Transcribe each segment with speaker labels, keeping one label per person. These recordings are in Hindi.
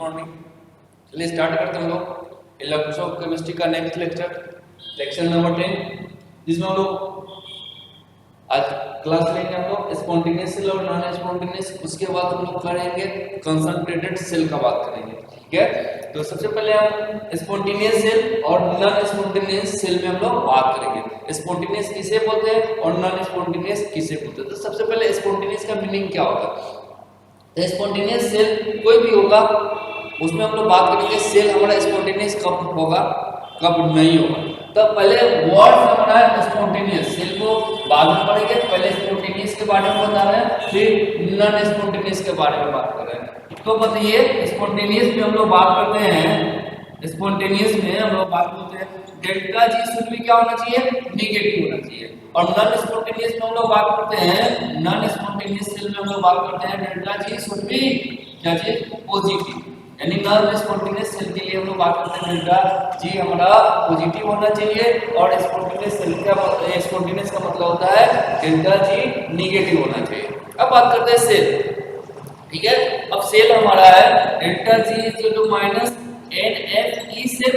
Speaker 1: मॉर्निंग। चलिए स्टार्ट करते हैं हम लोग इलेक्ट्रोकेमिस्ट्री का नेक्स्ट लेक्चर नंबर 10, जिसमें हम लोग आज क्लास लेंगे हम लोग स्पॉन्टेनियस सेल और नॉन स्पॉन्टेनियस। उसके बाद हम लोग करेंगे कंसंट्रेटेड सेल का बात करेंगे, ठीक है। तो सबसे पहले हम स्पॉन्टेनियस सेल और नॉन स्पॉन्टेनियस सेल में हम लोग बात करेंगे। स्पॉन्टेनियस किसे बोलते हैं और नॉन स्पॉन्टेनियस किसे बोलते हैं। तो सबसे पहले स्पॉन्टेनियस का मीनिंग क्या होता है। स्पॉन्टेनियस सेल कोई भी होगा, उसमें हम लोग बात करेंगे सेल हमारा स्पॉन्टेनियस कब होगा कब नहीं होगा। तो पहले वर्ड हमारा स्पॉन्टेनियस सेल को बाद में पढ़ेंगे। पहले स्पॉन्टेनियस के बारे में बता रहे हैं, फिर नॉन स्पॉन्टेनियस के बारे में बात कर रहे हैं। तो बताइए स्पॉन्टेनियस में हम लोग बात करते हैं, स्पॉन्टेनियस में हम लोग बात करते हैं डेल्टा जी शुड भी क्या होना चाहिए, नेगेटिव होना चाहिए। और नॉन स्पॉन्टेनियस में हम लोग बात करते हैं, नॉन स्पॉन्टेनियस सेल में हम लोग बात करते हैं डेल्टा जी शुड भी क्या चीज, पॉजिटिव। यानी नॉन स्पॉन्टेनियस सेल के लिए हम लोग बात करते हैं डेल्टा जी हमारा पॉजिटिव होना चाहिए और स्पॉन्टेनियस सेल का स्पॉन्टेनियस का मतलब होता है डेल्टा जी नेगेटिव होना चाहिए। अब बात करते हैं सेल, ठीक है। अब सेल हमारा है delta G equal to minus n F E cell,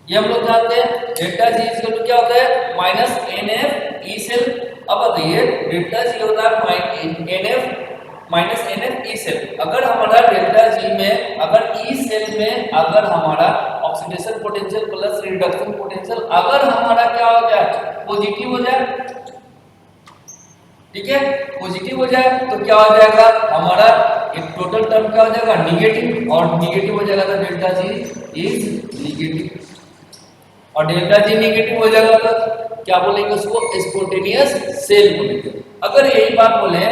Speaker 1: ये हम लोग जानते हैं। डेल्टा जी इक्वल टू क्या होता है, minus n F E cell. अब बताइए डेल्टा जी होता है n F minus n F E cell. अगर हमारा डेल्टा जी में अगर ई सेल में अगर हमारा oxidation potential plus reduction potential अगर हमारा क्या हो जाए, पॉजिटिव हो जाए, ठीक है, पॉजिटिव हो जाए तो क्या हो जाएगा हमारा एक टोटल टर्म क्या हो जाएगा, नेगेटिव। और नेगेटिव हो जाएगा तो डेल्टा जी इज नेगेटिव। और डेल्टा जी नेगेटिव हो जाएगा तो क्या बोलेंगे उसको, स्पॉन्टेनियस सेल बोलेंगे। अगर यही बात बोले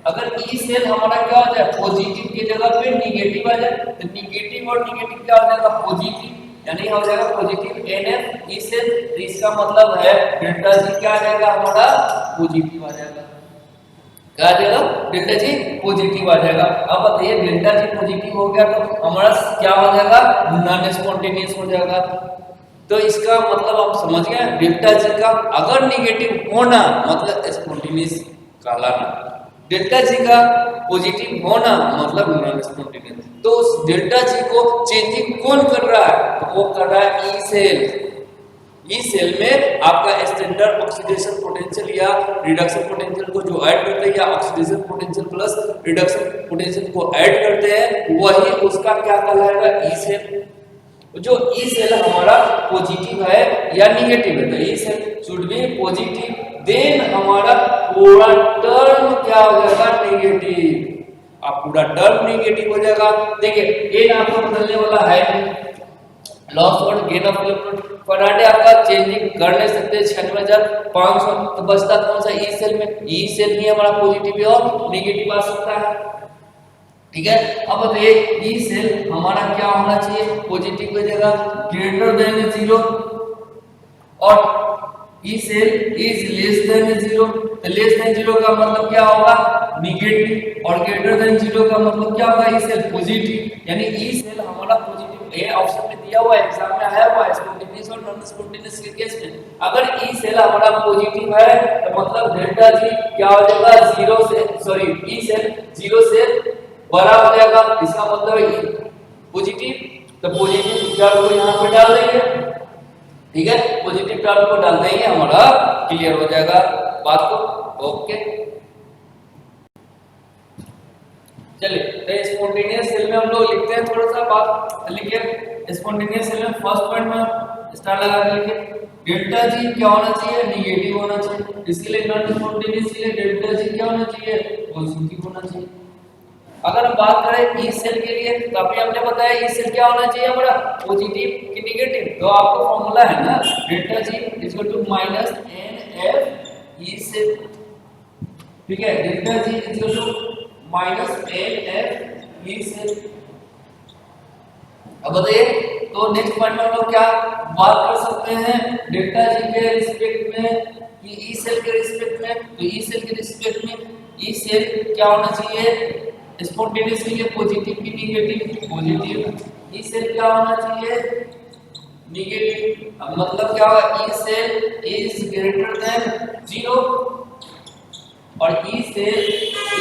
Speaker 1: अगर ई सेल हमारा क्या हो जाए, पॉजिटिव की जगह पे नेगेटिव आ जाए तो नेगेटिव और नेगेटिव क्या हो जाएगा, पॉजिटिव, यानी हो जाएगा positive n F E cell. तो इसका मतलब है डेल्टा जी क्या आ जाएगा हमारा, पॉजिटिव आ जाएगा। क्या आ जाएगा, डेल्टा जी पॉजिटिव आ जाएगा। अब बताइए डेल्टा जी पॉजिटिव हो गया तो हमारा क्या हो जाएगा, नॉन स्पॉन्टेनियस हो जाएगा। तो इसका मतलब आप समझ गए, डेल्टा जी का अगर नेगेटिव होना मतलब स्पॉन्टेनियस कहलाना, डेल्टा जी का पॉजिटिव होना मतलब नॉन स्पॉन्टेनियस। तो उस डेल्टा जी को चेंजिंग कौन कर रहा है, तो वो कर रहा है ई सेल। ई सेल में आपका स्टैंडर्ड ऑक्सीडेशन पोटेंशियल या रिडक्शन पोटेंशियल को जो ऐड करते हैं या oxidation potential plus reduction potential को ऐड करते हैं वही उसका क्या कहलाएगा, ई सेल। जो ई सेल हमारा पॉजिटिव है या नेगेटिव है तो E cell should be positive, then हमारा पूरा टर्म क्या हो जाएगा, नेगेटिव। अब पूरा टर्म नेगेटिव हो जाएगा। देखिए गेन आपको बदलने वाला है, लॉस और गेन ऑफ इलेक्ट्रॉन फराडे आपका चेंजिंग कर नहीं सकते 96,500। तो बचता कौन सा, ई सेल में। ई सेल ही हमारा पॉजिटिव और नेगेटिव आ सकता है, ठीक है। अब बताइए ई सेल हमारा क्या होना चाहिए, पॉजिटिव की जगह ग्रेटर देन 0 और E cell is less than 0। तो लेस देन 0 का मतलब क्या होगा, नेगेटिव, और ग्रेटर देन 0 का मतलब क्या होगा, ई सेल पॉजिटिव। यानी ई सेल हमारा पॉजिटिव, ये ऑप्शन में दिया हुआ है, एग्जाम में आया हुआ है स्पॉन्टेनियस और नॉन स्पॉन्टेनियस के केस में। अगर ई सेल हमारा पॉजिटिव है तो मतलब डेल्टा जी क्या हो जाएगा, 0 से सॉरी ई सेल 0 से बड़ा हो जाएगा। इसका मतलब है पॉजिटिव, तो पॉजिटिव टर्म को यहाँ पे डाल देंगे, ठीक है, पॉजिटिव टर्म को डाल देंगे, हमारा क्लियर हो जाएगा बात को। ओके चलिए तो स्पॉन्टेनियस सेल में हम लोग लिखते हैं थोड़ा सा बात लिखिए। स्पॉन्टेनियस सेल में फर्स्ट पॉइंट में स्टार लगा के लिखिए डेल्टा जी क्या होना चाहिए, नेगेटिव होना चाहिए। इसके लिए नॉन स्पॉन्टेनियस के लिए डेल्टा जी क्या होना चाहिए, पॉजिटिव होना चाहिए। अगर हम बात करें ई सेल के लिए तो अभी हमने बताया ई सेल क्या होना चाहिए हमारा, पॉजिटिव कि नेगेटिव। तो आपको फॉर्मूला है ना delta G equal to minus n F E cell, ठीक है। Delta G equal to minus n F E cell. अब बताइए तो नेक्स्ट पॉइंट में हम लोग क्या बात कर सकते हैं, डेल्टा जी के रिस्पेक्ट में कि ई सेल के रिस्पेक्ट में। तो ई सेल के रिस्पेक्ट में ई सेल क्या होना चाहिए, स्पॉन्टेनियस के लिए पॉजिटिव की नेगेटिव, पॉजिटिव। ई सेल क्या होना चाहिए, नेगेटिव। अब मतलब क्या होगा, E cell is greater than 0 और E cell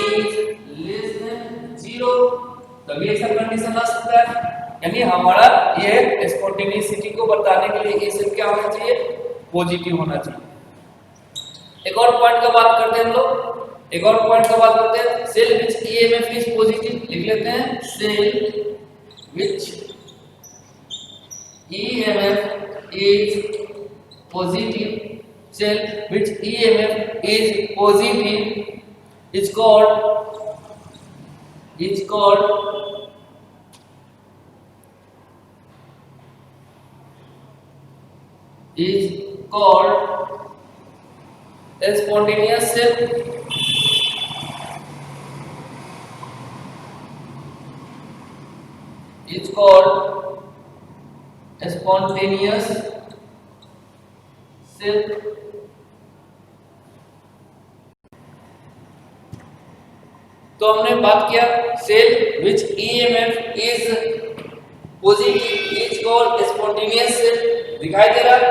Speaker 1: is less than 0। तभी ऐसा कंडीशन आ सकता है। यानी हमारा ये स्पॉन्टेनियसिटी को बताने के लिए ये सेल क्या होना चाहिए, पॉजिटिव होना चाहिए। एक और पॉइंट का बात करते हैं हम लोग, एक और पॉइंट का बात करते हैं, cell which EMF is positive लिख लेते हैं, cell which EMF is positive, cell which EMF is positive is called a spontaneous cell. Is called a spontaneous cell. तो हमने बात किया cell which EMF is positive is called spontaneous cell, दिखाई दे रहा है।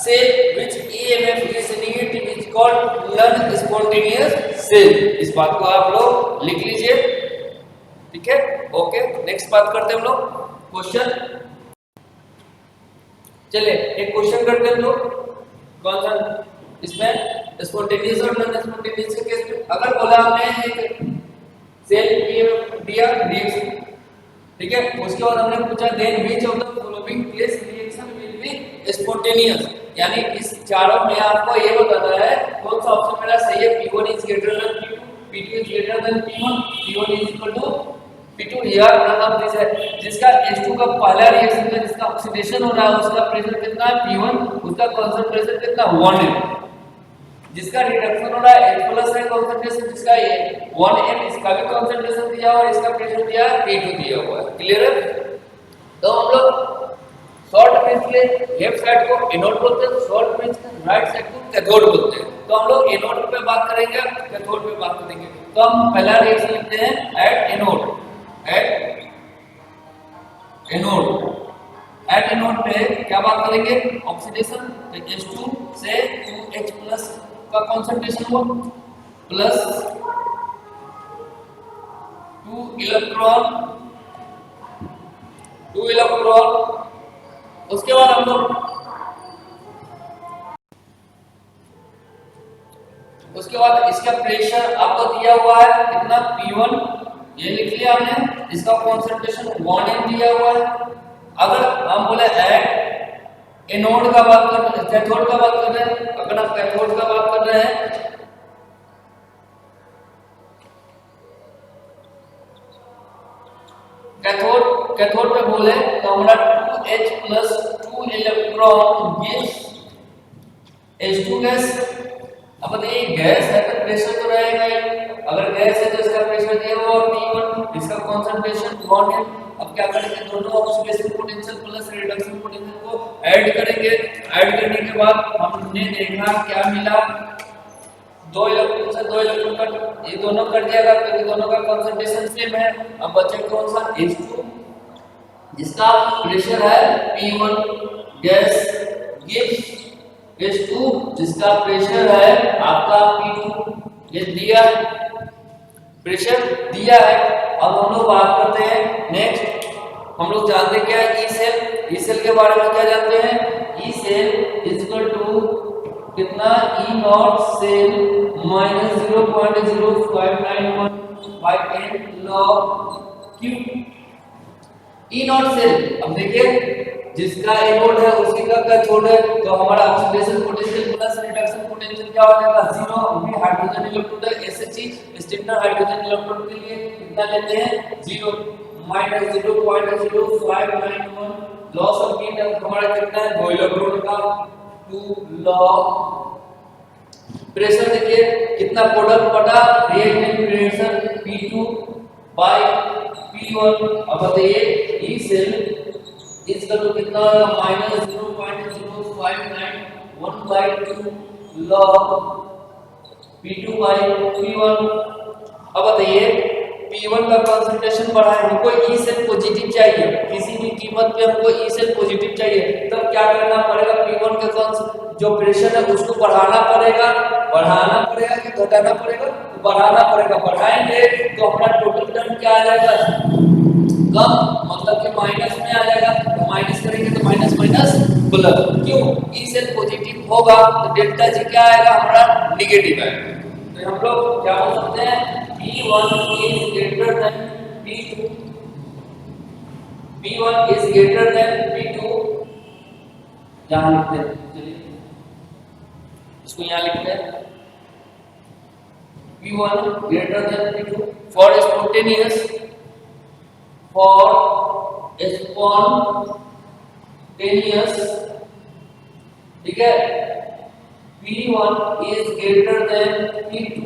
Speaker 1: Cell which EMF is negative is called non spontaneous cell. इस बात को आप लोग लिख लीजिए, ठीक है। ओके, नेक्स्ट बात करते हैं हम लोग क्वेश्चन। चलिए एक क्वेश्चन करते हैं हम लोग, कौन सा, इसमें स्पॉन्टेनियस और नॉन स्पॉन्टेनियस के केस में अगर बोला हमने एक सेल दिया रिएक्शन, ठीक है, उसके बाद हमने पूछा then which of the following case reaction will be spontaneous, यानी इस चारों में आपको ये बताना है कौन सा ऑप्शन मेरा सही है। P1 is greater than P2, P2 is greater than P1, P1 is equal to P2। या मतलब दिस है जिसका H2 का पहला रिएक्शन में जिसका ऑक्सीडेशन हो रहा है उसका प्रेशर कितना है P1, उसका कंसंट्रेशन कितना 1 m। जिसका रिडक्शन हो रहा है H प्लस है कंसंट्रेशन जिसका ये 1 m, इसका भी कंसंट्रेशन दिया हुआ है, इसका प्रेशर दिया है P2 दिया हुआ है। क्लियर है। तो हम लोग शॉर्ट ब्रिज के लेफ्ट साइड को एनोड बोलते हैं, शॉर्ट ब्रिज के राइट साइड को कैथोड बोलते हैं। तो हम लोग एनोड पे बात करेंगे, कैथोड पे बात करेंगे। तो हम पहला रिएक्शन लिखते हैं एट एनोड, एट एनोड पे क्या बात करेंगे, ऑक्सीडेशन H2 से 2H प्लस का कंसंट्रेशन हुआ प्लस 2 इलेक्ट्रॉन, उसके बाद हम लोग उसके बाद इसका प्रेशर आपको दिया हुआ है कितना P1, ये लिख लिया हमने, इसका कंसंट्रेशन 1 m दिया हुआ है। अगर हम बोले एट एनोड का बात कर रहे हैं, कैथोड का बात कर रहे हैं, अगर आप कैथोड का बात कर रहे हैं कैथोड पे बोले तो हमारा 2H plus 2 electron gives H2 gas. अब बताइए गैस है तो प्रेशर तो रहेगा ही, अगर गैस है तो इसका प्रेशर दिया हुआ P1, इसका कंसंट्रेशन 1 m। अब क्या करेंगे, दोनों oxidation potential plus reduction potential को ऐड करेंगे। ऐड करने के बाद हमने देखा क्या मिला, 2 इलेक्ट्रॉन से 2 इलेक्ट्रॉन कट, ये दोनों कट जाएगा क्योंकि दोनों का कंसंट्रेशन सेम है। अब बचे कौन सा, H2 जिसका प्रेशर है P1 गैस गिव्स H2 जिसका प्रेशर है आपका P2, ये दिया प्रेशर दिया है। अब हम लोग बात करते हैं नेक्स्ट, हम लोग जानते क्या है ई सेल, ई सेल के बारे में क्या जानते हैं, E cell is equal to कितना E not cell minus 0.0591 by 10 log Q। E not cell, अब देखिए जिसका एनोड है उसी का कैथोड है, तो हमारा oxidation potential plus reduction potential क्या हो जाएगा 0। अभी हाइड्रोजन इलेक्ट्रोड है SH स्टेनर हाइड्रोजन इलेक्ट्रोड के लिए कितना लेते हैं 0 माइनस 0.0591 लॉस ऑफ हीट हमारा कितना है 2 इलेक्ट्रॉन का 2 log। प्रेशर देखिए कितना प्रोडक्ट बटा reactant pressure P2 bye P1। अब बताइए ई सेल इसका तो कितना minus 0.0591 bye 2 log P2 bye P1। अब बताइए P1 का कंसंट्रेशन बढ़ा है, हमको ई सेल पॉजिटिव चाहिए, किसी भी कीमत पे हमको ई सेल पॉजिटिव चाहिए, तब क्या करना पड़ेगा, P1 के जो प्रेशर है उसको बढ़ाना पड़ेगा कि घटाना पड़ेगा, बढ़ाना पड़ेगा। बढ़ाएंगे तो हमारा टोटल करंट क्या आ जाएगा कम मतलब कि माइनस में आ जाएगा, तो माइनस करेंगे तो माइनस माइनस प्लस, क्यों ई सेल पॉजिटिव होगा तो डेल्टा जी क्या आएगा हमारा नेगेटिव आएगा। तो हम लोग क्या बोल सकते हैं P1 is greater than P2, P1 is greater than P2, यहाँ लिखते हैं, चलिए इसको यहाँ लिखते हैं P1 greater than P2 for spontaneous, ठीक है, P1 is greater than P2,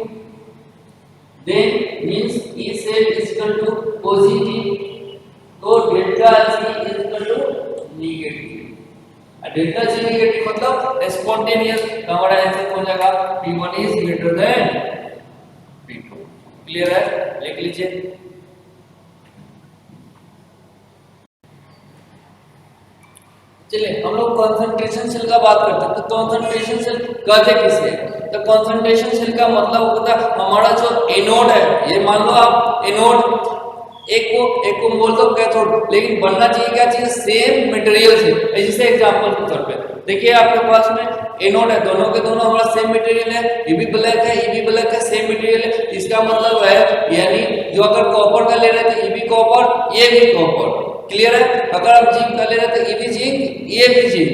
Speaker 1: then means E cell is equal to positive, तो delta G is equal to negative, delta G negative मतलब स्पॉन्टेनियस, तो हमारा आंसर हो जाएगा P1 is greater than P2। Clear है, लिख लीजिए। चलिए हम लोग कंसंट्रेशन सेल का बात करते हैं। तो कंसंट्रेशन सेल कहते किसे, तो कंसंट्रेशन सेल का मतलब होता है हमारा जो एनोड है, ये मान लो आप एनोड, एक को बोल दो कैथोड, लेकिन बनना चाहिए क्या चाहिए सेम मटेरियल से। जैसे एग्जांपल के तौर पे देखिए आपके पास में एनोड है, दोनों के दोनों हमारा सेम मटेरियल है, ये भी ब्लैक है ये भी ब्लैक है, सेम मटेरियल है, इसका मतलब है यानी जो अगर कॉपर का ले रहे थे ये भी कॉपर ये भी कॉपर, क्लियर है। अगर आप जिंक का ले रहे थे ये भी जिंक ये भी जिंक,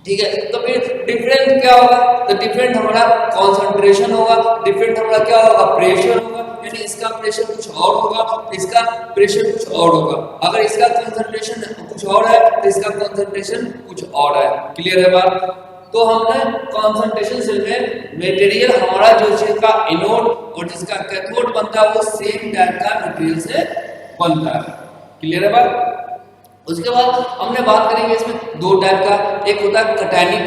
Speaker 1: ठीक है। तो फिर डिफरेंट क्या होगा, तो डिफरेंट हमारा कंसंट्रेशन होगा, डिफरेंट हमारा क्या होगा प्रेशर होगा, यानी इसका प्रेशर कुछ और होगा इसका प्रेशर कुछ और होगा। अगर इसका कंसंट्रेशन कुछ और है तो इसका कंसंट्रेशन कुछ और है, क्लियर है बात। तो हमने कंसंट्रेशन सेल में मटेरियल हमारा जो जिसका एनोड और जिसका कैथोड बनता है वो सेम टाइप का मटेरियल से बनता है, क्लियर है बात। उसके बाद हमने बात करेंगे इसमें दो टाइप का, एक होता है कैटायनिक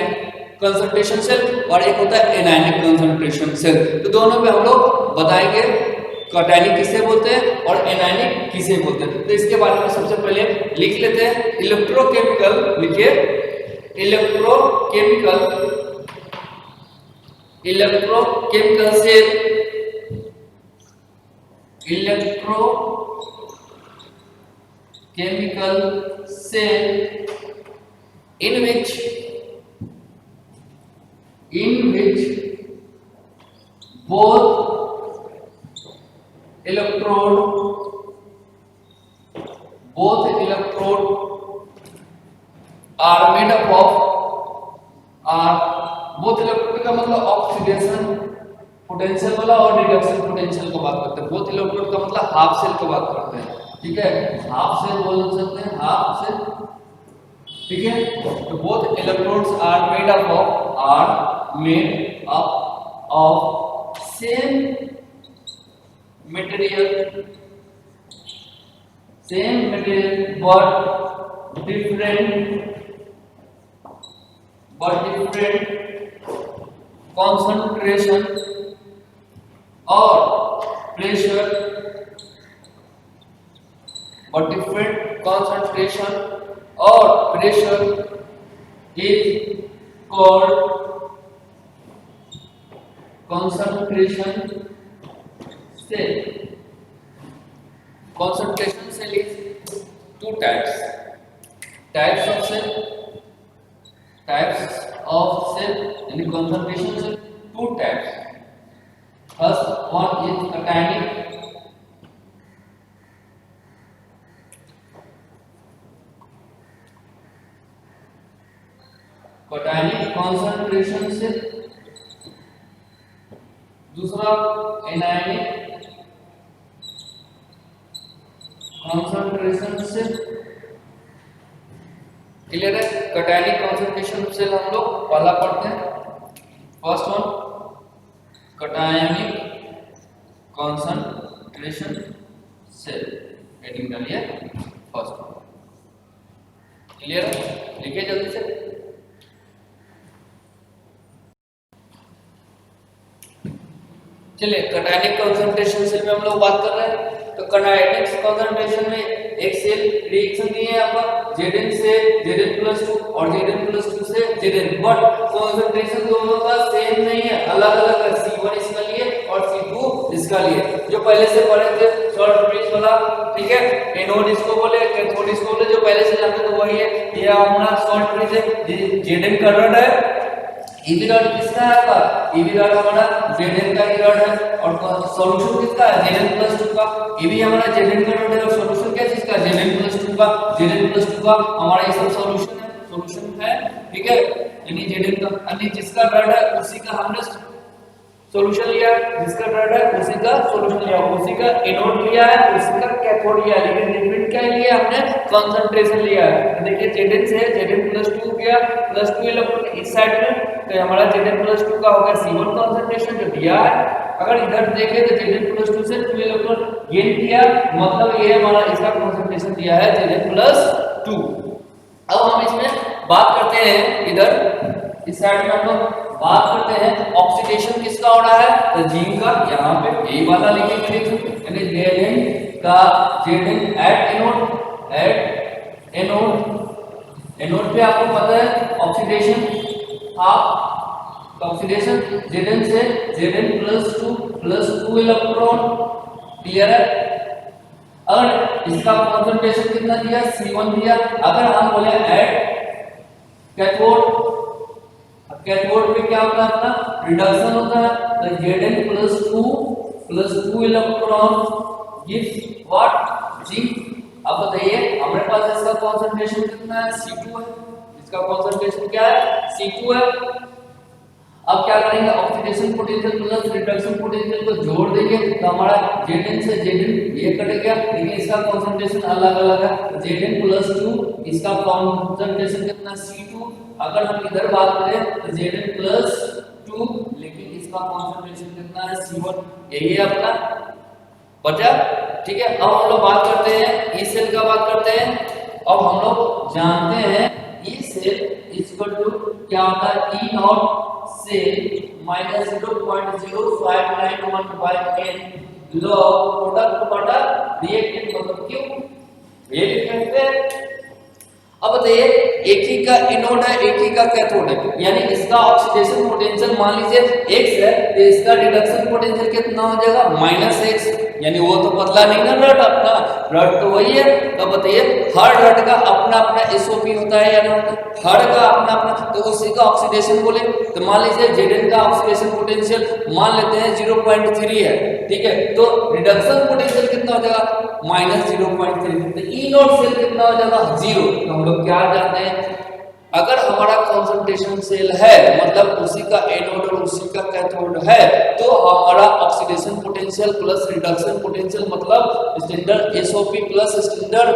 Speaker 1: कंसंट्रेशन सेल और एक होता है एनायनिक कंसंट्रेशन सेल। तो दोनों पे हम लोग बताएंगे कैटायनिक किसे बोलते हैं और एनायनिक किसे बोलते हैं। तो इसके बारे में सबसे पहले लिख लेते हैं इलेक्ट्रोकेमिकल, लिखिए electrochemical cell, chemical cell in which both electrode are made up of, both electrode का मतलब ऑक्सीडेशन पोटेंशियल वाला और रिडक्शन पोटेंशियल को बात करते हैं। बोथ इलेक्ट्रोड का मतलब हाफ सेल को बात करते हैं, ठीक है, हाफ सेल बोल सकते हैं, हाफ सेल, ठीक है। तो both electrodes are made up of same material but different concentration or pressure, is called concentration cell. Concentration cell is two types of cell in concentration cell, two types. First one is cationic, concentration cell, दूसरा एनायनिक concentration cell, क्लियर है। कैटायनिक कंसंट्रेशन सेल हम लोग पहला पढ़ते हैं, first one cationic concentration cell, heading डालिए फर्स्ट वन, क्लियर है, लिखिए जल्दी से। चलिए कैटायनिक कंसंट्रेशन सेल में हम लोग बात कर रहे हैं। तो कैटायनिक कंसंट्रेशन में एक सेल रिएक्शन दी है यहाँ पर Zn से Zn+2 और Zn+2 से Zn, बट कंसंट्रेशन दोनों का सेम नहीं है, अलग अलग है। C1 इसका लिए और C2 इसका लिए जो पहले से पढ़े थे शॉर्ट ब्रिज वाला, ठीक है। एनोड इसको बोले, कैथोड इसको बोले, जो पहले से जानते तो वही है। ये हमारा शॉर्ट ब्रिज है, जेडन का रड है। ईवी रड किसका है आपका? ईवी रड हमारा जेडन का ही रड है। और सॉल्यूशन किसका है? Zn+2 का। ईवी हमारा जेडन का रड है और सॉल्यूशन क्या चीज का? Zn+2 का। Zn+2 का हमारा ये सब सॉल्यूशन है, ठीक है। यानी जेडन का, यानी जिसका रड है उसी का हमने सॉल्यूशन लिया, जिसका रड है उसी का सॉल्यूशन लिया, उसी का एनोड लिया है, उसी का कैथोड लिया है, लेकिन डिफरेंट क्या लिया हमने? कंसंट्रेशन लिया है। तो देखिए Zn से Zn+2 गया, +2 इलेक्ट्रॉन इस साइड में, तो हमारा Zn+2 का हो गया C1 कंसंट्रेशन जो दिया है। अगर इधर देखें तो Zn+2 से 2 इलेक्ट्रॉन गेन किया, मतलब ये हमारा इसका कंसंट्रेशन दिया है Zn+2। अब हम इसमें बात करते हैं, इधर इस साइड में हम लोग बात करते हैं ऑक्सीडेशन किसका हो रहा है? तो जिंक का, यहाँ पे यही वाला लिखेंगे, यानी Zn का Zn एट एनोड पे आपको पता है ऑक्सीडेशन ऑक्सीडेशन Zn से Zn+2 इलेक्ट्रॉन, क्लियर है। अगर इसका कंसंट्रेशन कितना दिया? C1 दिया। अगर हम बोले एट कैथोड, कैथोड पे क्या होता है? अपना रिडक्शन होता है, तो Zn+2 electron gives what? Zinc. अब बताइए हमारे पास इसका कंसंट्रेशन कितना है? C2 है। इसका कंसंट्रेशन क्या है? C2 है। अब क्या करेंगे? Oxidation potential plus reduction potential को जोड़ देंगे तो हमारा Zn से Zn ये कट गया, लेकिन इसका कंसंट्रेशन अलग अलग है। Zn+2 इसका कंसंट्रेशन कितना? C2। अगर हम इधर बात करें तो Zn+2, लेकिन इसका कंसंट्रेशन कितना है? C1। यही है अपना बचा, ठीक है। अब हम लोग बात करते हैं ई सेल का, बात करते हैं। अब हम लोग जानते हैं ई सेल इक्वल टू क्या होता है? E not cell -0.0591/n log product बटा रिएक्टेंट, मतलब क्यों ये लिखते हैं। अब बताइए एक ही का एनोड है, एक ही का कैथोड है, यानी इसका ऑक्सीडेशन पोटेंशियल मान लीजिए x है, तो इसका रिडक्शन पोटेंशियल कितना हो जाएगा? -x। यानी वो तो बदला नहीं ना रड, अपना रड तो वही है। तो बताइए हर रड का अपना अपना एसओपी होता है या ना होता है? हर का अपना अपना, तो उसी का ऑक्सीडेशन बोले तो मान लीजिए Zn का ऑक्सीडेशन पोटेंशियल मान लेते हैं 0.3 है, ठीक है। तो रिडक्शन पोटेंशियल कितना हो जाएगा? -0.3। तो ई नॉट सेल कितना हो जाएगा? 0। तो हम लोग क्या जानते हैं? अगर हमारा कंसंट्रेशन सेल है, मतलब उसी का एनोड और उसी का कैथोड है, तो हमारा oxidation potential plus reduction potential मतलब standard SOP plus standard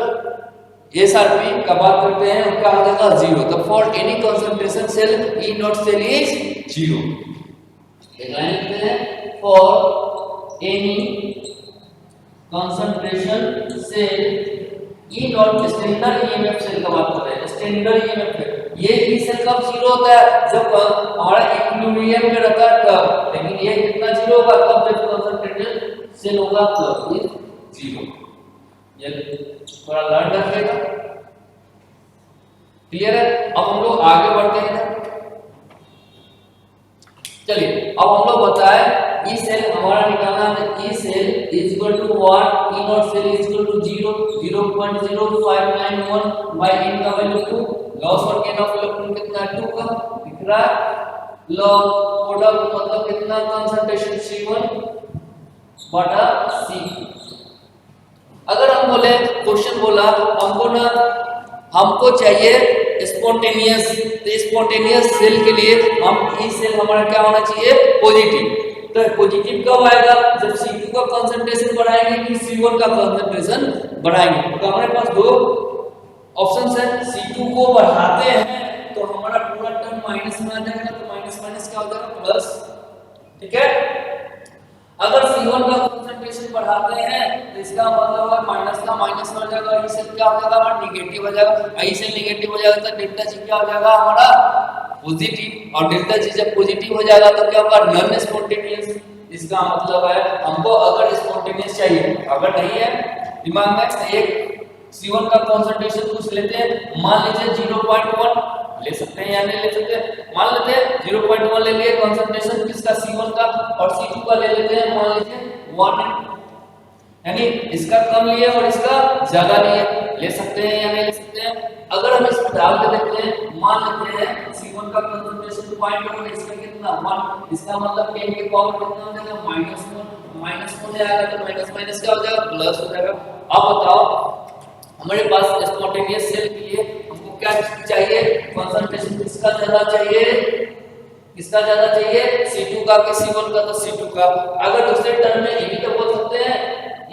Speaker 1: SRP का बात करते हैं, क्या हो जाएगा? 0। तो for any concentration cell E not cell is 0। लिखते हैं for any concentration cell E naught, standard EMF cell का बात कर रहे हैं, स्टैंडर्ड ईएमएफ है। ये ई सेल कब 0 होता है? जब हमारा इक्विलिब्रियम में रहता है तब। लेकिन ये कितना 0 होगा? तब जब कंसंट्रेटेड सेल होगा तब ये 0। ये थोड़ा लर्न रखिएगा, क्लियर है। अब हम लोग आगे बढ़ते हैं, चलिए अब हम लोग बताएं ई सेल हमारा निकालना है। E cell is equal to what? E not cell is equal to 0.0591 by n का वैल्यू 2, लॉस और गेन ऑफ इलेक्ट्रॉन कितना है? 2 का दिख रहा है। लॉग प्रोडक्ट मतलब कितना? कंसंट्रेशन C1 बटा C। अगर हम बोले क्वेश्चन बोला हमको चाहिए स्पॉन्टेनियस, तो स्पॉन्टेनियस सेल के लिए हम ई सेल हमारा क्या होना चाहिए? पॉजिटिव। तो पॉजिटिव कब आएगा? जब C2 का कंसंट्रेशन बढ़ाएंगे कि C1 का कंसंट्रेशन बढ़ाएंगे। तो हमारे पास दो ऑप्शंस है। C2 को बढ़ाते हैं तो हमारा पूरा टर्म माइनस में आ जाएगा, तो माइनस माइनस क्या हो जाएगा? प्लस, ठीक है। अगर C1 का कंसंट्रेशन बढ़ाते हैं तो इसका मतलब है माइनस का माइनस में आ जाएगा, ई सेल क्या हो जाएगा? हमारा नेगेटिव हो जाएगा। ई सेल नेगेटिव हो जाएगा तो डेल्टा जी क्या हो जाएगा? हमारा पॉजिटिव। और डेल्टा जी जब पॉजिटिव हो जाएगा तो क्या होगा? Non spontaneous. इसका मतलब है हमको अगर स्पॉन्टेनियस चाहिए, अगर नहीं है दिमाग में, एक C1 का कंसंट्रेशन कुछ लेते हैं, मान लीजिए 0.1 ले सकते हैं या नहीं ले सकते हैं, मान लेते हैं 0.1 ले लिए कंसंट्रेशन किसका? C1 का, और C2 का ले लेते हैं मान लीजिए 1 यानी इसका कम लिए और इसका ज्यादा लिए, ले सकते हैं या नहीं ले सकते हैं। अगर हम इसमें डाल के देखते हैं, मान लेते हैं C1 का कंसंट्रेशन 0.1, इसका कितना 1, इसका मतलब 10 की पावर कितना हो जाएगा माइनस होने आएगा, तो माइनस माइनस क्या हो जाएगा प्लस हो जाएगा। अब बताओ हमारे पास स्पॉन्टेनियस सेल के लिए हमको क्या चाहिए, कंसंट्रेशन किसका ज्यादा चाहिए, किसका ज्यादा चाहिए C2 का कि C1 का, तो C2 का। अगर दूसरे टर्म में ये भी तो बोल सकते हैं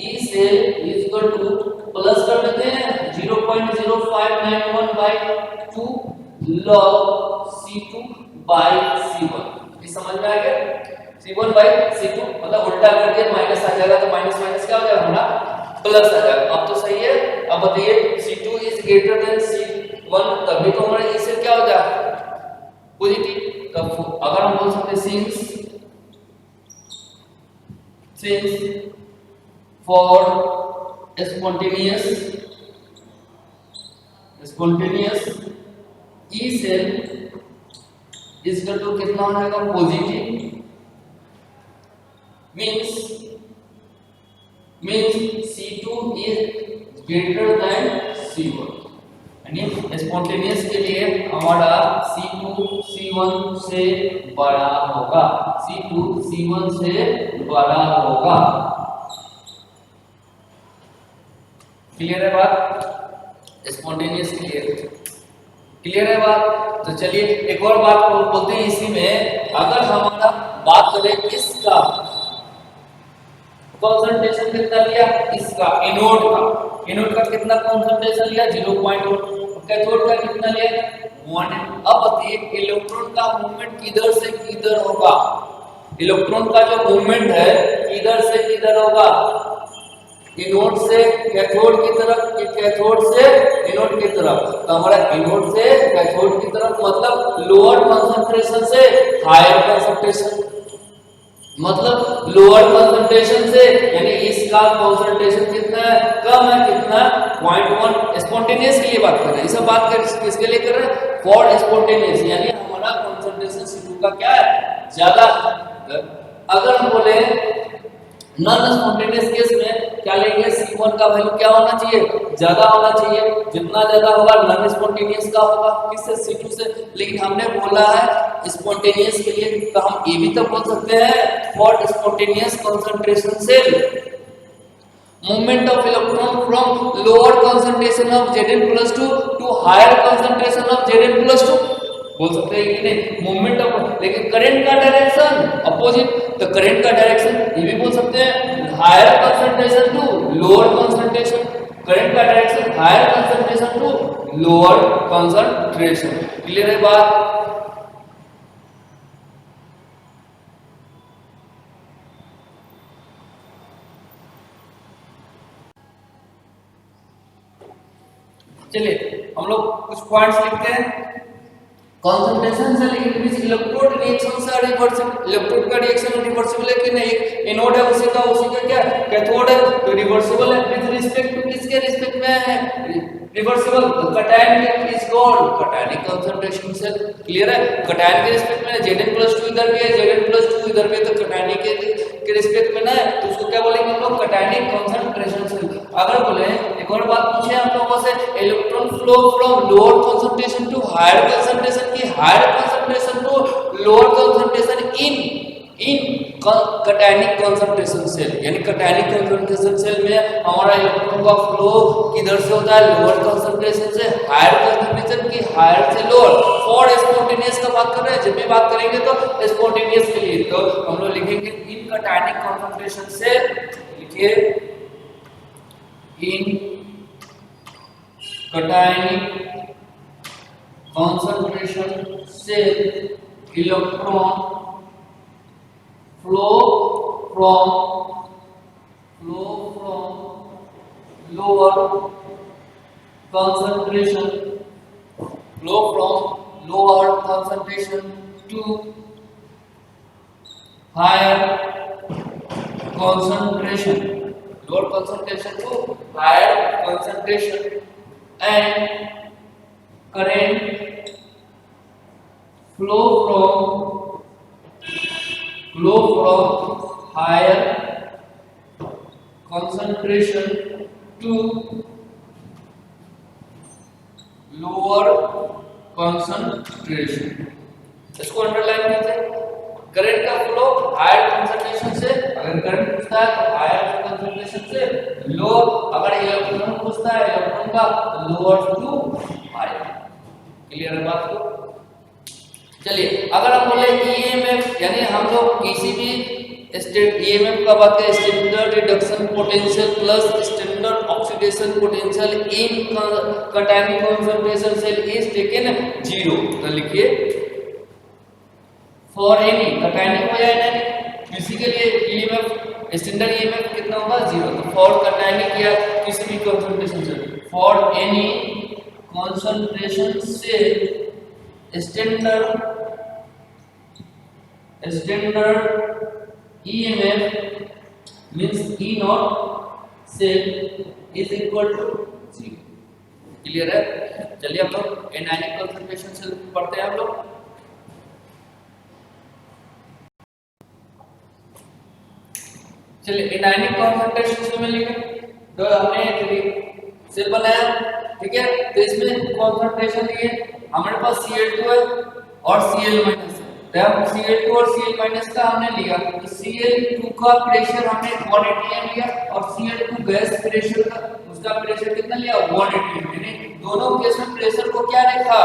Speaker 1: E cell is equal to plus कर देते हैं 0.0591/2 log C2 by C1। ये समझ में आ गया, C1 by C2 मतलब उल्टा करके माइनस आ जाएगा, तो माइनस माइनस क्या हो जाएगा हमारा प्लस आ जाएगा। अब तो सही है। अब बताइए C2 is greater then C1, तभी तो हमारा E सेल क्या हो जाएगा पॉजिटिव। तो अगर हम बोल सकते हैं since for spontaneous E cell is equal to कितना हो जाएगा positive, means C2 is greater than C1, यानी स्पॉन्टेनियस के लिए हमारा C2 C1 से बड़ा होगा, C2 C1 से बड़ा होगा। क्लियर है बात, स्पॉन्टेनियस क्लियर है बात। तो चलिए एक और बात बोलते हैं इसी में, अगर हमारा बात करें इसका कंसंट्रेशन कितना लिया, इसका एनोड का कितना कंसंट्रेशन लिया 0.1, कैथोड का कितना लिया 1। अब बताइए इलेक्ट्रॉन का मूवमेंट किधर से किधर होगा, इलेक्ट्रॉन का जो मूवमेंट है किधर से किधर होगा, एनोड से कैथोड की तरफ कि कैथोड से एनोड की तरफ। तो हमारा एनोड से कैथोड की तरफ मतलब लोअर कंसंट्रेशन से हायर कंसंट्रेशन, मतलब लोअर कंसंट्रेशन से, यानी इसका कंसंट्रेशन कितना है कम है, कितना 0.1। स्पॉन्टेनियस के लिए बात कर रहे हैं, ये सब बात कर किसके लिए कर रहे हैं फॉर स्पॉन्टेनियस, यानी हमारा कंसंट्रेशन C2 का क्या है ज्यादा। अगर हम बोले नॉन स्पॉन्टेनियस केस में क्या लेंगे, C1 का वैल्यू क्या होना चाहिए ज्यादा होना चाहिए, जितना ज्यादा होगा नॉन स्पॉन्टेनियस का होगा किससे C2 से। लेकिन हमने बोला है स्पॉन्टेनियस के लिए, तो हम ये भी तो बोल सकते हैं for spontaneous concentration cell movement of electron from lower concentration of Zn+2 to higher concentration of Zn+2 बोल सकते हैं कि नहीं, मूवमेंट ऑफ। लेकिन करंट का डायरेक्शन अपोजिट, तो करंट का डायरेक्शन ये भी बोल सकते हैं higher concentration to lower concentration, current का direction higher concentration to lower concentration. Clear है बात। चलिए हम लोग कुछ पॉइंट्स लिखते हैं। कंसंट्रेशन से इलेक्ट्रोड रिएक्शन से रिवर्सिबल, इलेक्ट्रोड का रिएक्शन रिवर्सिबल है कि नहीं, एनोड है उसी का क्या कैथोड है, तो रिवर्सिबल है विद रिस्पेक्ट टू किसके रिस्पेक्ट में है रिवर्सिबल, तो cation is called cationic concentration से। क्लियर है, कटायन के रिस्पेक्ट में Zn+2 इधर भी है Zn+2 इधर भी है, तो कटायनिक के रिस्पेक्ट में ना है, तो उसको क्या बोलेंगे हम लोग कटायनिक कंसंट्रेशन से। अगर बोले एक और बात पूछे हम लोगों से, electron flow from lower concentration to higher concentration की higher concentration to lower concentration in cationic concentration cell, यानी कटायनिक कंसंट्रेशन सेल में हमारा इलेक्ट्रॉन का फ्लो किधर से होता है लोअर कंसंट्रेशन से हायर कंसंट्रेशन की हायर से लोअर। फॉर स्पॉन्टेनियस का बात कर रहे हैं, जब भी बात करेंगे तो स्पॉन्टेनियस के लिए तो हम लोग लिखेंगे इन कटायनिक कंसंट्रेशन से, लिखिए इन cationic concentration cell electron flow from lower concentration to higher concentration, lower concentration to higher concentration, and current flow from higher concentration to lower concentration। इसको अंडरलाइन कीजिए। करंट का फ्लो हायर कंसंट्रेशन से, अगर करंट पूछता है तो हायर कंसंट्रेशन से लो, अगर इलेक्ट्रॉन पूछता है इलेक्ट्रॉन का लोअर टू हायर। क्लियर है बात को? चलिए अगर हम बोले ईएमएफ, यानी हम लोग किसी भी ईएमएफ का बात करें, standard reduction potential plus standard oxidation potential in cationic concentration cell is taken 0। तो लिखिए फॉर एनी कटायनिक हो जाए ना, किसी के लिए ईएमएफ स्टैंडर्ड ईएमएफ कितना होगा 0। तो फॉर कटायनिक या किसी भी कंसंट्रेशन से, फॉर एनी कंसंट्रेशन से standard EMF means E naught cell is equal to 0। Clear है? चलिए हम लोग एनायनिक कंसंट्रेशन से पढ़ते हैं हम लोग। चलिए एनायनिक कंसंट्रेशन से में लिखे तो हमने सेल बनाया, ठीक है। तो इसमें कंसंट्रेशन दिए हमारे पास Cl2 है और Cl- है। तब Cl2 और Cl- का हमने लिया, तो Cl2 का प्रेशर हमने 1 atm लिया और Cl2 गैस प्रेशर का उसका प्रेशर कितना लिया 1 atm। यानी दोनों केस में प्रेशर को क्या रखा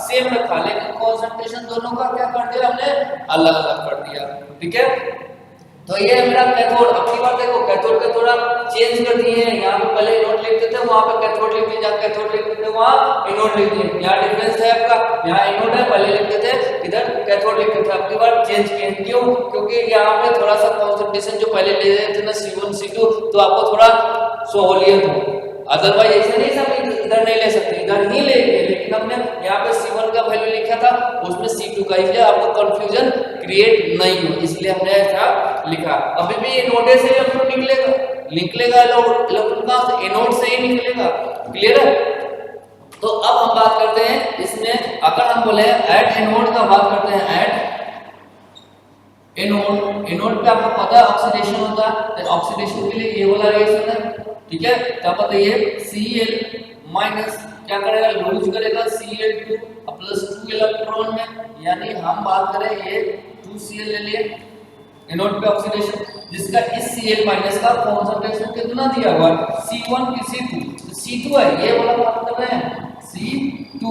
Speaker 1: सेम रखा, लेकिन कंसंट्रेशन दोनों का क्या कर दिया हमने अलग अलग कर दिया, ठीक है। तो ये मेरा कैथोड। अब की बार देखो कैथोड का थोड़ा चेंज कर दिए हैं, यहाँ पे पहले एनोड लिखते थे वहां पे कैथोड लिख दिए, जहाँ कैथोड लिखते थे वहां एनोड लिख दिए। यहाँ डिफरेंस है आपका, यहाँ एनोड है पहले लिखते थे, इधर कैथोड लिखते थे। अब की बार चेंज किए, क्यों? क्योंकि यहाँ पे थोड़ा सा कंसंट्रेशन जो पहले ले रहे थे ना C1 C2, तो आपको थोड़ा सहूलियत हो, अदरवाइज ऐसे नहीं सब इधर नहीं ले सकते, इधर ही लेंगे। लेकिन हमने यहाँ पे C1 का वैल्यू लिखा था उसमें C2 का, इसलिए आपको कंफ्यूजन क्रिएट नहीं हो, इसलिए हमने ऐसा लिखा। अभी भी एनोड से इलेक्ट्रॉन निकलेगा इलेक्ट्रॉन कहां से? एनोड से ही निकलेगा। क्लियर है? तो अब हम बात करते हैं इसमें, अगर हम बोले एट एनोड का बात करते हैं, एट एनोड। एनोड पे आपको पता है ऑक्सीडेशन होता है, तो ऑक्सीडेशन के लिए ये वाला रिएक्शन है, ठीक है। तो आप बताइए Cl- क्या करेगा लूज करेगा Cl2 प्लस 2 इलेक्ट्रॉन में, यानी हम बात करें ये 2Cl ले लिए एनोड पे ऑक्सीडेशन, जिसका इस Cl- का कंसंट्रेशन कितना दिया हुआ C1 की C2, तो C2 है ये वाला बात कर रहे हैं C2।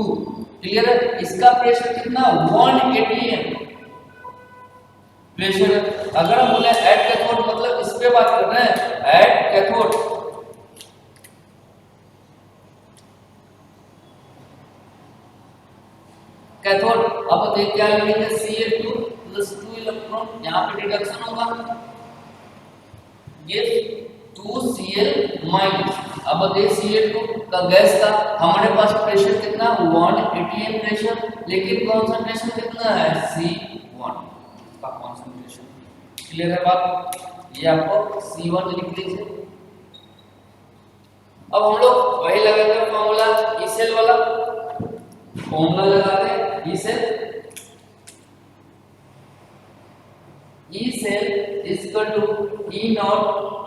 Speaker 1: क्लियर है? इसका प्रेशर कितना 1 atm प्रेशर है। अगर हम बोले एट कैथोड, मतलब इस पे बात कर रहे हैं एट कैथोड, कैथोड। अब देख क्या लिखेंगे Cl2 प्लस 2 इलेक्ट्रॉन, यहाँ पे रिडक्शन होगा ये 2Cl-। अब देख Cl2 का गैस का हमारे पास प्रेशर कितना 1 atm प्रेशर, लेकिन कंसंट्रेशन कितना है C1 का कंसंट्रेशन। क्लियर है बात? ये आपको C1 लिख लीजिए। अब हम लोग वही लगाएंगे फॉर्मूला ई सेल वाला, फॉर्मूला लगाते हैं E cell. E cell is equal to E not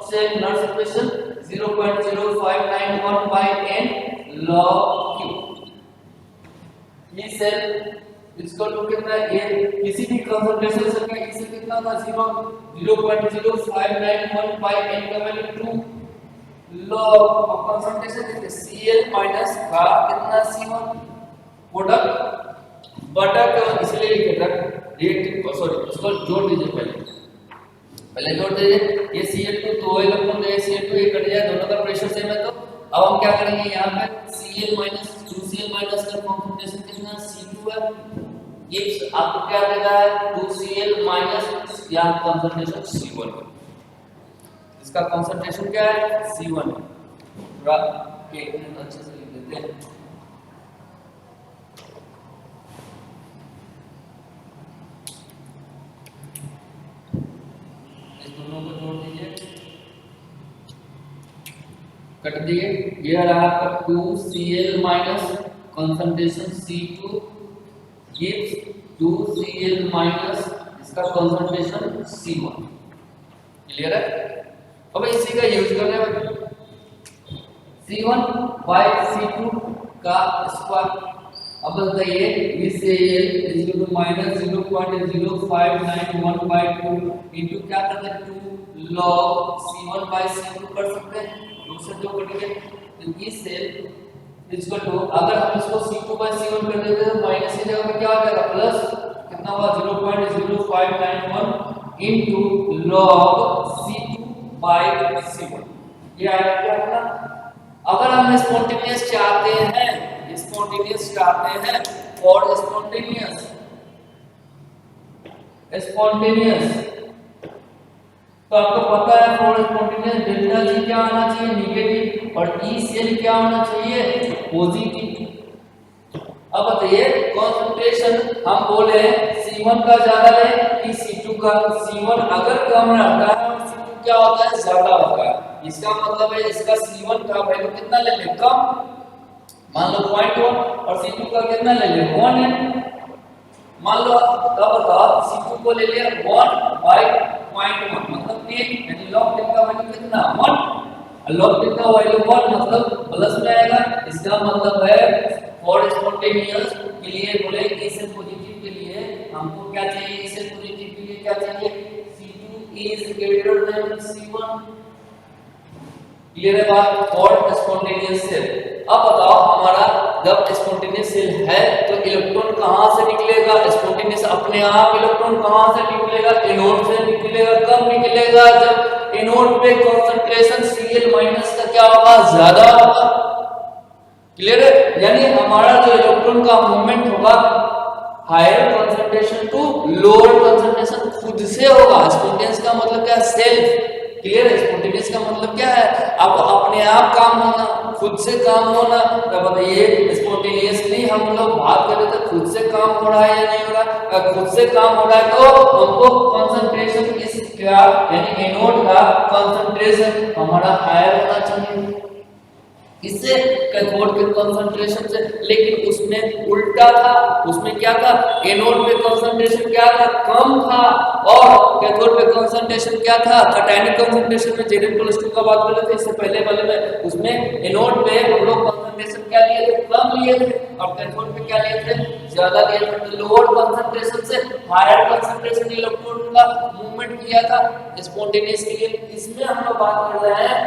Speaker 1: cell nought separation 0.0591 by n log q। E cell is equal to कितना है, ये किसी भी कंसंट्रेशन से का ई सेल कितना था 0.0591 बाय n का value 2 log of concentration Cl- का कितना C1 प्रोडक्ट बटा का, इसलिए लिखे था रिएक्टिव, सॉरी इसको जोड़ दीजिए, पहले जोड़ दीजिए। ये Cl2 तो इलेक्ट्रॉन है, Cl2 ये कट जाए, दोनों का प्रेशर सेम है। तो अब हम क्या करेंगे, यहाँ पे Cl- 2Cl- का कंसंट्रेशन कितना C2 है, ये आपको क्या देगा 2Cl- यहाँ कंसंट्रेशन C1, इसका कंसंट्रेशन क्या है C1। पूरा अच्छे से लिख देते हैं। दोनों को जोड़ दीजिए, कट दिए। ये रहा आपका 2Cl- concentration C2 gives 2Cl- इसका कंसंट्रेशन C1। क्लियर है? अब इसी का यूज कर रहे हैं C1 by C2 का स्क्वायर। अब बताइए VCL is equal to minus 0.0591/2 into क्या करते हैं 2 log C1 by C2 कर सकते हैं, 2 से 2 कट गए तो VCL इज इक्वल टू, अगर हम इसको C2 by C1 कर देते हैं तो माइनस की जगह पे क्या आ जाएगा प्लस कितना हुआ 0.0591 into log C2 by C1। ये आया क्या अपना। अगर हम स्पॉन्टेनियस चाहते हैं और स्पॉन्टेनियस तो आपको पता है फॉर स्पॉन्टेनियस डेल्टा जी क्या आना चाहिए नेगेटिव और ई सेल क्या होना चाहिए पॉजिटिव। अब बताइए कंसंट्रेशन हम बोले C1 का ज्यादा है कि C2 का। C1 अगर कम रहता है और C2 क्या होता है ज्यादा होता है, इसका मतलब है इसका C1 का वैल्यू कितना ले ले कम, मान लो 0.1 और C2 का कितना ले ले 1 है। मान लो तब बताओ C2 को ले लिया 1/0.1 मतलब 1 यानी log 10 का वैल्यू कितना 1, log 10 का वैल्यू 1 मतलब प्लस में आएगा। इसका मतलब है फॉर स्पॉन्टेनियस के लिए बोले इसे पॉजिटिव के लिए हमको क्या चाहिए, इसे पॉजिटिव के लिए क्या चाहिए C2 is greater than C1। Clear है बात फॉर स्पॉन्टेनियस सेल। अब बताओ हमारा जब स्पॉन्टेनियस सेल है तो इलेक्ट्रॉन कहां से निकलेगा, स्पॉन्टेनियस अपने आप इलेक्ट्रॉन कहां से निकलेगा एनोड से निकलेगा। कब निकलेगा जब एनोड पे कंसंट्रेशन Cl- का क्या होगा ज्यादा होगा। क्लियर है, यानी हमारा जो इलेक्ट्रॉन का मूवमेंट होगा higher concentration to lower concentration खुद से होगा। स्पॉन्टेनियस का मतलब क्या है सेल्फ। क्लियर है, स्पॉन्टेनियस का मतलब क्या है अब अपने आप काम होना, खुद से काम होना। तो बताइए स्पॉन्टेनियसली हम लोग बात कर रहे थे खुद से काम हो रहा है या नहीं हो रहा। अगर खुद से काम हो रहा है तो हमको कंसंट्रेशन इस क्या यानी एनोड का कंसंट्रेशन हमारा हायर होना चाहिए इससे कैथोड के कंसंट्रेशन से। लेकिन उसमें उल्टा था, उसमें क्या था एनोड पे कंसंट्रेशन क्या था कम था और कैथोड पे कंसंट्रेशन क्या था कैटायनिक कंसंट्रेशन में Zn+2 का बात कर रहे थे इससे पहले वाले में, उसमें एनोड पे हम लोग कंसंट्रेशन क्या लिए थे कम लिए थे और कैथोड पे क्या लिए थे ज्यादा लिए थे। तो लोअर कंसंट्रेशन से हायर कंसंट्रेशन इलेक्ट्रॉन का मूवमेंट किया था स्पॉन्टेनियस के लिए। इसमें हम लोग बात कर रहे हैं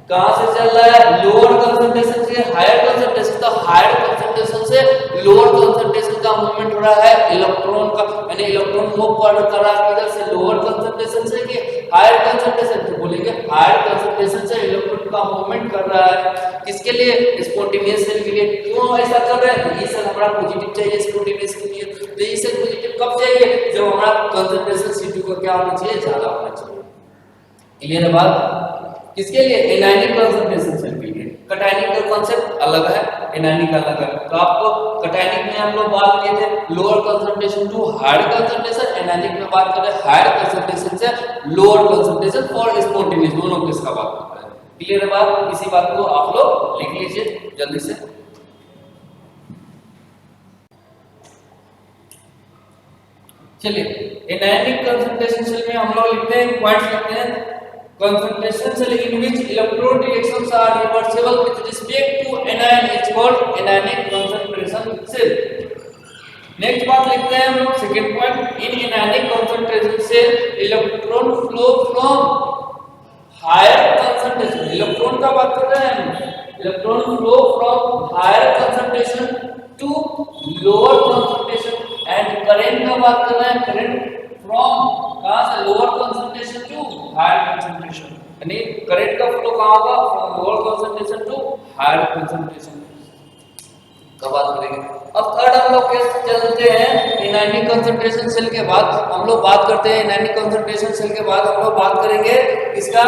Speaker 1: कहां से चल रहा है लोअर कंसंट्रेशन से हायर कंसंट्रेशन, तो हायर कंसंट्रेशन से लोअर कंसंट्रेशन का मूवमेंट हो रहा है इलेक्ट्रॉन का, यानी इलेक्ट्रॉन मूव कर रहा है इधर से लोअर कंसंट्रेशन से कि हायर कंसंट्रेशन। तो बोलेंगे हायर कंसंट्रेशन से इलेक्ट्रॉन का मूवमेंट कर रहा है किसके लिए स्पॉन्टेनियस सेल के लिए। क्यों ऐसा कर रहे हैं ये सेल हमारा पॉजिटिव चाहिए स्पॉन्टेनियस के लिए। तो ये सेल पॉजिटिव कब चाहिए जब हमारा कंसंट्रेशन C2 का क्या होना चाहिए ज्यादा होना चाहिए। क्लियर है बात। किसके लिए एनायनिक कंसंट्रेशन सेल के लिए। कैटायनिक का कांसेप्ट अलग है एनायनिक अलग है। तो आपको कैटायनिक में हम लोग बात किए थे lower concentration to higher concentration, anionic में बात कर रहे हैं हायर कंसंट्रेशन से लोअर कंसंट्रेशन और स्पॉन्टेनियस दोनों किसका बात कर रहे हैं। क्लियर है बात। इसी बात को आप लोग लिख लीजिए जल्दी से। चलिए एनायनिक कंसंट्रेशन सेल में हम लोग लिखते हैं पॉइंट्स लिखते हैं concentration cell in which electron reactions are reversible with respect to anion is called anionic concentration cell। Next बात लिखते हैं हम लोग second point in anionic concentration cell electron flow from higher concentration। Electron का बात कर रहे हैं electron flow from higher concentration to lower concentration and current का बात कर रहे हैं करंट फ्रॉम कहां से lower concentration to higher concentration, यानी करंट का फ्लो कहां होगा from lower concentration to higher concentration का बात करेंगे। अब थर्ड हम लोग के चलते हैं एनायनिक कंसंट्रेशन सेल के बाद हम लोग बात करते हैं एनायनिक कंसंट्रेशन सेल के बाद हम लोग बात करेंगे इसका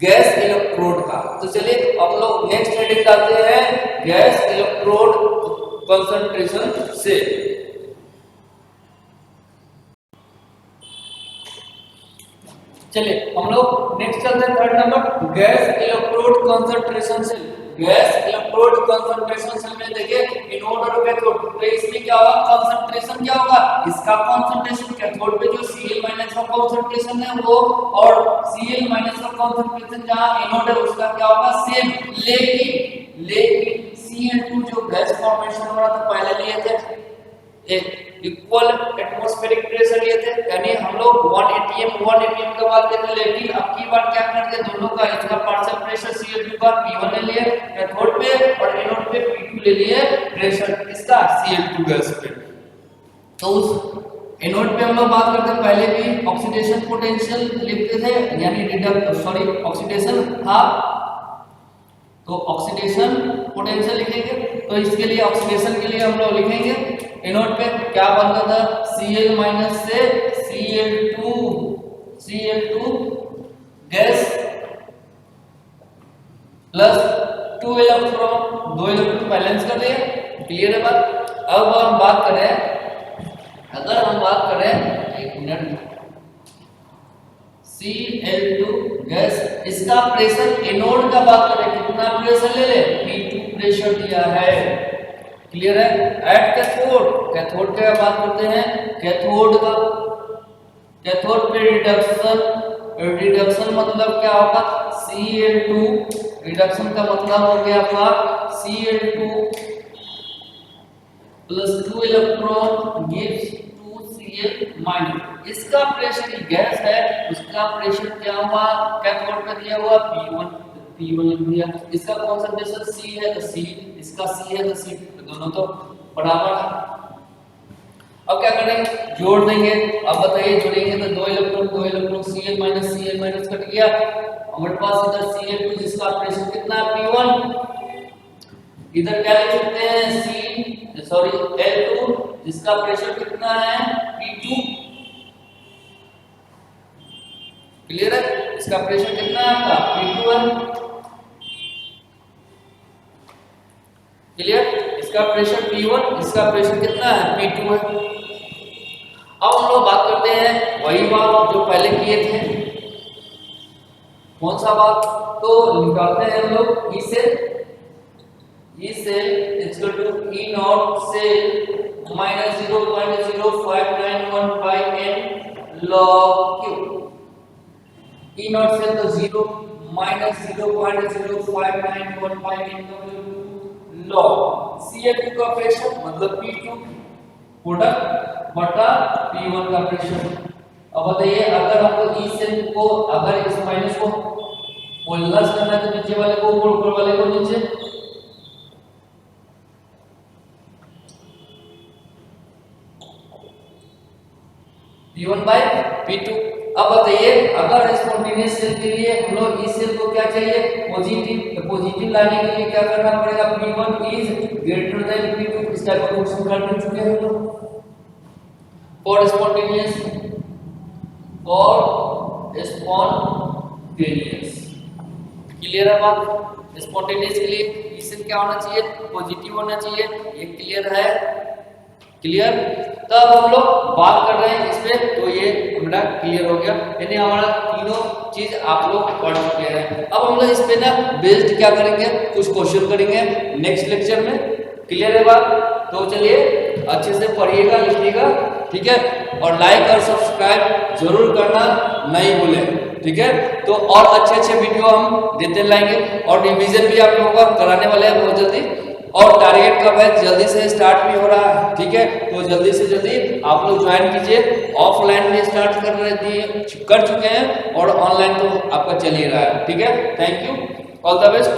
Speaker 1: गैस इलेक्ट्रोड का। तो चलिए हम लोग नेक्स्ट हेडिंग डालते हैं गैस इलेक्ट्रोड कंसंट्रेशन सेल। चलिए हम लोग नेक्स्ट चलते हैं third number gas electrode concentration cell. Gas electrode concentration cell में देखिए एनोड और कैथोड, तो इसमें क्या होगा कंसंट्रेशन क्या होगा, इसका कंसंट्रेशन कैथोड पे जो Cl- का कंसंट्रेशन है वो और Cl- का कंसंट्रेशन जहां एनोड है उसका क्या होगा सेम, लेकिन Cl2 जो गैस फॉर्मेशन हो रहा था पहले लिए थे इक्वल एटमॉस्फेरिक प्रेशर लिए थे, यानी हम लोग 1 atm का बात करते हैं, लेकिन अब की बार क्या करते हैं दोनों का इसका पार्शियल प्रेशर Cl2 का P1 ले लिए कैथोड पे और एनोड पे P2 ले लिए प्रेशर इसका Cl2 गैस पे। तो उस एनोड पे हम लोग बात करते हैं पहले भी ऑक्सीडेशन पोटेंशियल लिखते थे, यानी ऑक्सीडेशन था, तो ऑक्सीडेशन पोटेंशियल लिखेंगे, तो इसके लिए ऑक्सीडेशन के लिए हम लोग लिखेंगे एनोड पे क्या बनता था Cl- से Cl2 gas plus 2 electron, 2 electron balance कर दिया, क्लियर है बात। अब हम बात करें, अगर हम बात करें एक मिनट Cl2 गैस इसका प्रेशर एनोड का बात करें कितना प्रेशर ले ले P2 प्रेशर दिया है, क्लियर है। एट कैथोड का बात करते हैं, कैथोड पे रिडक्शन मतलब क्या होगा Cl2 रिडक्शन का मतलब हो गया आपका Cl2 plus 2 electron gives 2 Cl-, इसका प्रेशर गैस है उसका प्रेशर क्या हुआ कैथोड पे दिया हुआ P1 लिख दिया, इसका कंसंट्रेशन C है तो C, इसका C है तो C, तो दोनों तो बराबर है। अब क्या करेंगे जोड़ देंगे, अब बताइए जोड़ेंगे तो 2 इलेक्ट्रॉन Cl- कट गया, हमारे पास इधर Cl2 जिसका प्रेशर कितना है P1, इधर क्या लिख सकते हैं L2 जिसका प्रेशर कितना है P2, क्लियर है, इसका प्रेशर कितना है आपका P2 है, क्लियर, इसका प्रेशर P1 इसका प्रेशर कितना है P2 है। अब हम लोग बात करते हैं वही बात जो पहले किए थे, कौन सा बात, तो निकालते हैं हम लोग E cell equal to E nought cell minus 0.0591 by n log q, E nought cell तो 0 minus 0.0591 by n log Cl2 का प्रेशर मतलब P2 प्रोडक्ट बटा P1 का प्रेशर। अब बताइए अगर आपको E सेल को अगर इस माइनस को प्लस करना है तो नीचे वाले को ऊपर वाले को नीचे, P1 बाय P2। अब बताइए अगर स्पॉन्टेनियस सेल के लिए हम लोग इस सेल को क्या चाहिए पॉजिटिव, तो पॉजिटिव लाने के लिए क्या करना पड़ेगा P1 is greater then P2, इसका क्वेश्चन कर चुके हैं हम लोग। फॉर स्पॉन्टेनियस क्लियर है बात, स्पॉन्टेनियस के लिए इस सेल क्या होना चाहिए पॉजिटिव होना चाहिए, ये क्लियर है, क्लियर। तब हम लोग बात कर रहे हैं इस पे, तो ये हमारा क्लियर हो गया, यानी हमारा तीनों चीज आप लोग पढ़ चुके हैं। अब हम लोग इस पे ना बेस्ड क्या करेंगे कुछ क्वेश्चन करेंगे नेक्स्ट लेक्चर में, क्लियर है बात। तो चलिए अच्छे से पढ़िएगा लिखिएगा, ठीक है, और लाइक और सब्सक्राइब जरूर करना नहीं भूलें, ठीक है। तो और अच्छे वीडियो हम देते लाएंगे और रिवीजन भी आप लोगों का कराने वाले हैं बहुत जल्दी, और टारगेट का बैच जल्दी से स्टार्ट भी हो रहा है, ठीक है। तो जल्दी से जल्दी आप लोग ज्वाइन कीजिए, ऑफलाइन भी स्टार्ट कर चुके हैं और ऑनलाइन तो आपका चल ही रहा है, ठीक है। Thank you, all the best.